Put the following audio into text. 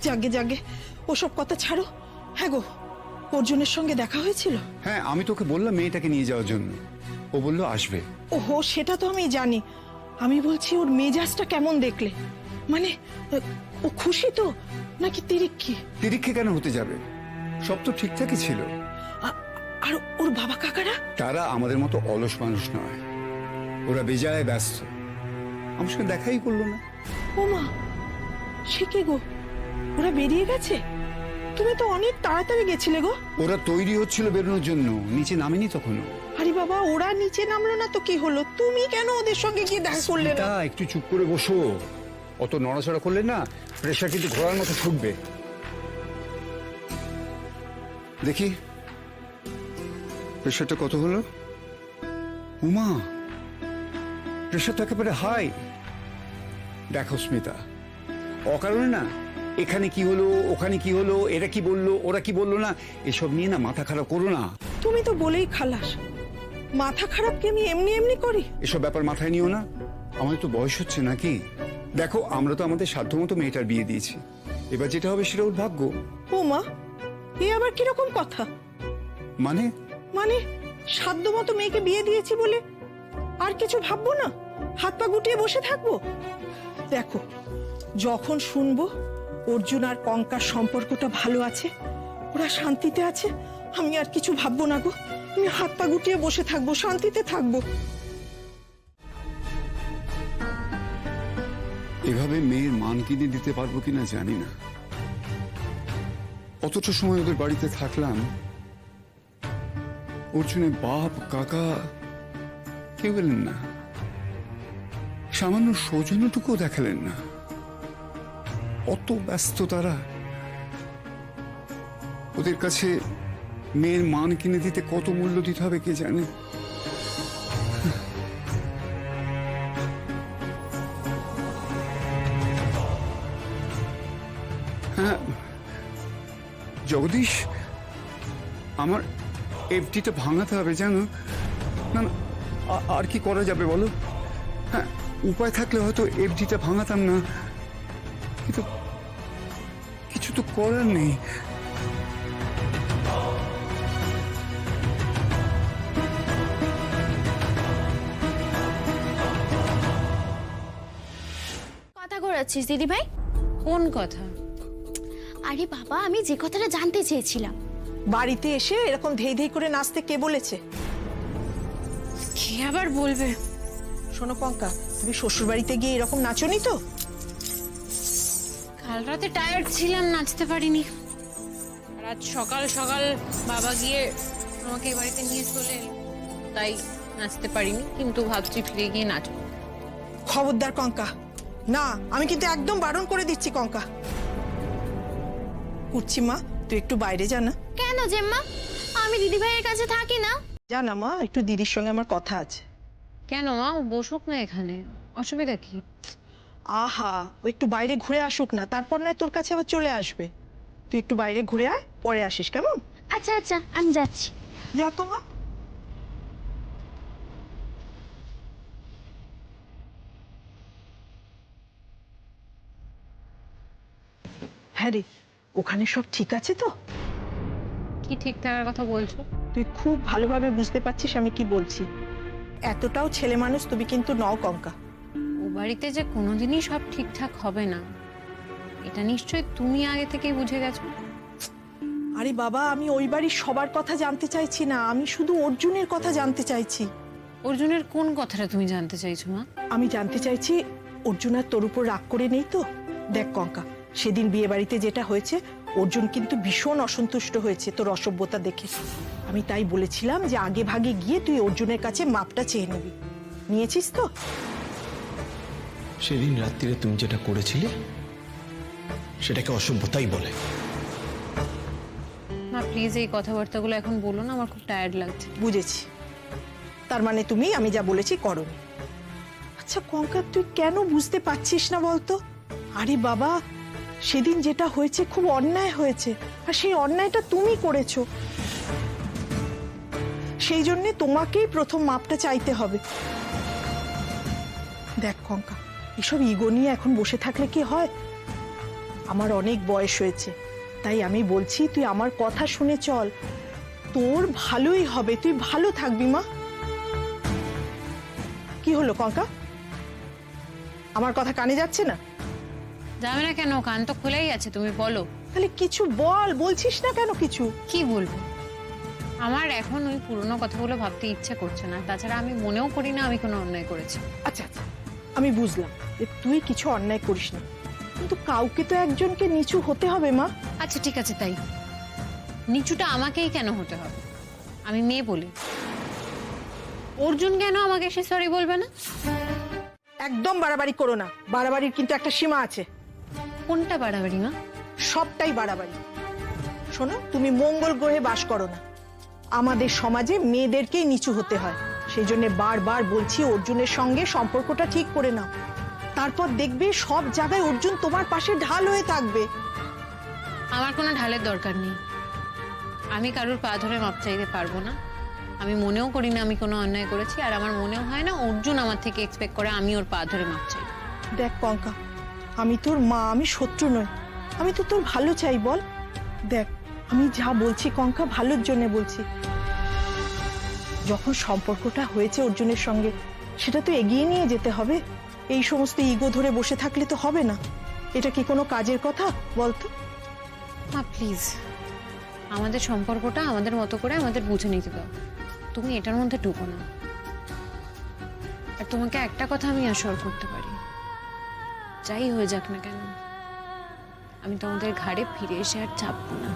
জাগে জাগে ওসব কথা ছাড়ো। হ্যাঁ গো, অর্জুনের সঙ্গে দেখা হয়েছিল? হ্যাঁ, আমি তোকে বললাম মেয়েটাকে নিয়ে যাওয়ার জন্য, ও বললো আসবে। ওহো, সেটা তো আমি জানি। আমি বলছি ওর মেজাজটা কেমন দেখলে? মানে ও খুশি তো নাকি তিরিক্ষি? তিরিক্ষে কেন হতে যাবে, সব তো ঠিকঠাকই ছিল। আর ওর বাবা কাকারা? তারা আমাদের মতো অলস মানুষ নয়, ওরা বেজায় ব্যস্ত, আমার সঙ্গে দেখাই করলো না। ও মা, সে কি গো, ওরা বেরিয়ে গেছে? তুমি তো অনেক তাড়াতাড়ি গেছিলে গো। ওরা তৈরি হচ্ছিল বেরোনোর জন্য, নিচে নামেনি তখনও। আরে বাবা, ওরা নিচে নামলো না তো কি হলো? তুমি কেন ওদের সঙ্গে গিয়ে দেখা করলে না? একটু চুপ করে বসো, অত নড়াচড়া করলে না প্রেশার কিন্তু ঘোড়ার মতো ছুটবে। দেখি প্রেশারটা কত হলো। উমা, প্রেশারটা একেবারে হাই। দেখো স্মিতা, অকারণে না এখানে কি হলো, ওখানে কি হলো, এরা কি বললো, ওরা কি বললো না, এসব নিয়ে না মাথা খারাপ করো না। তুমি তো বলেই খালাস, মাথা খারাপ কি আমি এমনি এমনি করি? এসব ব্যাপার মাথায় নিও না, আমাদের তো বয়স হচ্ছে নাকি। দেখো, আমরা তো আমাদের সাধ্যমতো মেয়েটার বিয়ে দিয়েছি, এবার যেটা হবে সেটা ওর ভাগ্য। ও মা, এ আবার কিরকম কথা? মানে মানে সাধ্য মতো মেয়েকে বিয়ে দিয়েছি বলে আর কিছু ভাববো না, হাত পা গুটিয়ে বসে থাকবো? দেখো, যখন শুনবো অর্জুন আর কঙ্কার সম্পর্কটা ভালো আছে, ওরা শান্তিতে আছে, আমি আর কিছু ভাববো না গো। আমি হাত পা গুটিয়ে বসে থাকবো, শান্তিতে থাকবো। এভাবে মেয়ের মান কিনে দিতে পারবো কিনা জানি না। অতটা সময় ওদের বাড়িতে থাকলাম, অর্জুনের বাপ কাকা কেউ গেলেন না, সামান্য সৌজন্যটুকুও দেখালেন না। অত ব্যস্ত তারা, ওদের কাছে মেয়ের মান কিনে দিতে কত মূল্য দিতে হবে কে জানে। হ্যাঁ জগদীশ, আমার এফডিটা ভাঙাতে হবে জানো। না না, আর কি করা যাবে বলো? হ্যাঁ, উপায় থাকলে হয়তো এফডিটা ভাঙাতাম না, কিন্তু কিছু তো করার নেই। কথা ঘোরাচ্ছিস দিদি ভাই? কোন কথা? আরে বাবা, আমি যে কথাটা জানতে চেয়েছিলাম। বাড়িতে এসে এরকম ধেই ধেই করে নাচতে কে বলেছে? কি আবার বলবে? শোনো কঙ্কা, তুমি শ্বশুর বাড়িতে গিয়ে এরকম নাচনি তো? কাল রাতে টায়ার্ড ছিলাম, নাচতে পারিনি। আর আজ সকাল সকাল বাবা গিয়ে আমাকে এই বাড়িতে নিয়ে চলে এলো, তাই নাচতে পারিনি, কিন্তু ভাবছি ফিরে গিয়ে নাচবো। খবরদার কঙ্কা, না, আমি কিন্তু একদম বারণ করে দিচ্ছি কঙ্কা। উঠছি মা, তুই একটু বাইরে যা না। কেন জেম্মা? আমি দিদি ভাইয়ের কাছে থাকি না? যা না মা, একটু দিদির সঙ্গে আমার কথা আছে। কেন মা, ও বসুক না এখানে, অসুবিধা কি? আহা, ও একটু বাইরে ঘুরে আসুক না, তারপর নয় তোর কাছে আবার চলে আসবে। তুই একটু বাইরে ঘুরে আয়, পরে আসিস কেমন? আচ্ছা আচ্ছা, আমি যাচ্ছি। যা তো মা। হ্যাঁ রে, ওখানে সব ঠিক আছে তো? কি ঠিক থাকার কথা বলছো? তুই খুব ভালোভাবে বুঝতে পারছিস আমি কি বলছি। এতটাও ছেলে মানুষ তুমি কিন্তু নও কঙ্কা। ও বাড়িতে যে কোনোদিনই সব ঠিকঠাক হবে না, এটা নিশ্চয়ই তুমি আগে থেকেই বুঝে গেছো। আরে বাবা, আমি ওই বাড়ির সবার কথা জানতে চাইছি না, আমি শুধু অর্জুনের কথা জানতে চাইছি। অর্জুনের কোন কথাটা তুমি জানতে চাইছো মা? আমি জানতে চাইছি অর্জুন আর তোর উপর রাগ করে নেই তো? দেখ কঙ্কা, সেদিন বিয়ে বাড়িতে যেটা হয়েছে, অর্জুন কিন্তু ভীষণ অসন্তুষ্ট হয়েছে তোর অসভ্যতা দেখে। আমি তাই বলেছিলাম যে আগে ভাগে গিয়ে তুই অর্জুনের কাছে মাপটা চেয়ে নিবি। নিয়েছিস তো? সেদিন রাত্রিরে তুমি যেটা করেছিলে সেটাকে অসভ্যতাই বলে। মা প্লিজ এই কথাবার্তাগুলো এখন বলো না, আমার খুব টায়ার্ড লাগছে। বুঝেছি, তার মানে তুমি আমি যা বলেছি করোনি। আচ্ছা কঙ্কা, তুই কেন বুঝতে পারছিস না বলতো? আরে বাবা, সেদিন যেটা হয়েছে খুব অন্যায় হয়েছে, আর সেই অন্যায়টা তুমি করেছো। সেই জন্যে তোমাকেই প্রথম মাপটা চাইতে হবে। দেখ কঙ্কা, এসব ইগো নিয়ে এখন বসে থাকলে কি হয়? আমার অনেক বয়স হয়েছে, তাই আমি বলছি তুই আমার কথা শুনে চল, তোর ভালোই হবে, তুই ভালো থাকবি মা। কি হলো কঙ্কা, আমার কথা কানে যাচ্ছে না? যাবে না কেন, কান তো খোলাই আছে, তুমি বলো। তাহলে কিছু বল, বলছিস না কেন কিছু? কি বলবো? আমার এখন ওই পুরনো কথাগুলো ভাবতে ইচ্ছে করছে না, তাছাড়া আমি মনেও করি না আমি কোনো অন্যায় করেছি। আচ্ছা আচ্ছা, আমি বুঝলাম যে তুই কিছু অন্যায় করিস না, কিন্তু কাউকে তো একজনকে নিচু হতে হবে মা। আচ্ছা ঠিক আছে, তাই নিচুটা আমাকেই কেন হতে হবে? আমি মেয়ে বলি। অর্জুন কেন আমাকে সে সরি বলবে না? একদম বাড়াবাড়ি করো না, বাড়াবাড়ির কিন্তু একটা সীমা আছে। কোনটা বাড়াবাড়ি মা? সবটাই বাড়াবাড়ি। শোনো, তুমি মঙ্গল গ্রহে বাস করো না, আমাদের সমাজে মেয়েদেরকেই নিচু হতে হয়। সেই জন্য বারবার বলছি অর্জুনের সঙ্গে সম্পর্কটা ঠিক করে নাও, তারপর দেখবে সব জায়গায় অর্জুন তোমার পাশে ঢাল হয়ে থাকবে। আমার কোনো ঢালের দরকার নেই, আমি কারোর পা ধরে মাপ চাইতে পারবো না। আমি মনেও করি না আমি কোনো অন্যায় করেছি, আর আমার মনেও হয় না অর্জুন আমার থেকে এক্সপেক্ট করে আমি ওর পা ধরে মাপ চাই। দেখ কঙ্কা, আমি তোর মা, আমি শত্রু নই, আমি তো তোর ভালো চাই। বল, দেখ আমি যা বলছি কঙ্কা ভালোর জন্য বলছি। যখন সম্পর্কটা হয়েছে অর্জুনের সঙ্গে, সেটা তো এগিয়ে নিয়ে যেতে হবে। এই সমস্ত ইগো ধরে বসে থাকলে তো হবে না। এটা কি কোনো কাজের কথা বলতো? মা প্লিজ, আমাদের সম্পর্কটা আমাদের মতো করে আমাদের বুঝে নিতে দাও, তুমি এটার মধ্যে ঢুকো না। আর তোমাকে একটা কথা আমি অ্যাশিওর করতে পারি, যাই হয়ে যাক না কেন, আমি তোমাদের ঘাড়ে ফিরে এসে আর চাপবো না।